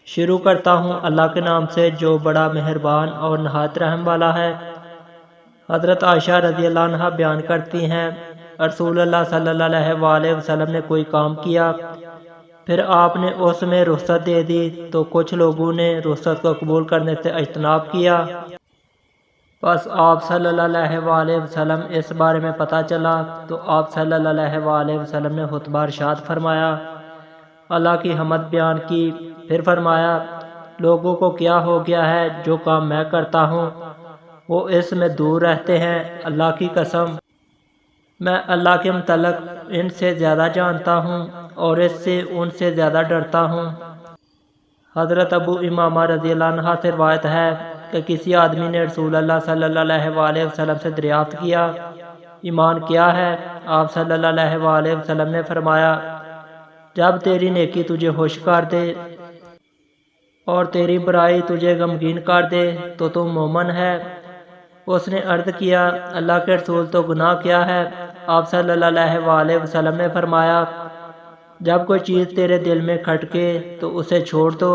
شروع کرتا ہوں اللہ کے نام سے جو بڑا مہربان اور نہایت رحم والا ہے۔ حضرت عائشہ رضی اللہ عنہ بیان کرتی ہیں، رسول اللہ صلی اللہ علیہ وآلہ وسلم نے کوئی کام کیا، پھر آپ نے اس میں رخصت دے دی تو کچھ لوگوں نے رخصت کو قبول کرنے سے اجتناب کیا۔ بس آپ صلی اللہ علیہ وآلہ وسلم اس بارے میں پتہ چلا تو آپ صلی اللہ علیہ وآلہ وسلم نے خطبہ ارشاد فرمایا، اللہ کی حمد بیان کی، پھر فرمایا لوگوں کو کیا ہو گیا ہے، جو کام میں کرتا ہوں وہ اس میں دور رہتے ہیں، اللہ کی قسم میں اللہ کے متعلق ان سے زیادہ جانتا ہوں اور اس سے ان سے زیادہ ڈرتا ہوں۔ حضرت ابو امامہ رضی اللہ عنہ سے روایت ہے کہ کسی آدمی نے رسول اللہ صلی اللہ علیہ وآلہ وسلم سے دریافت کیا، ایمان کیا ہے؟ آپ صلی اللہ علیہ وآلہ وسلم نے فرمایا، جب تیری نیکی تجھے خوش کر دے اور تیری برائی تجھے غمگین کر دے تو تم مومن ہے۔ اس نے عرض کیا، اللہ کے رسول تو گناہ کیا ہے؟ آپ صلی اللہ علیہ وآلہ وسلم نے فرمایا، جب کوئی چیز تیرے دل میں کھٹکے تو اسے چھوڑ دو،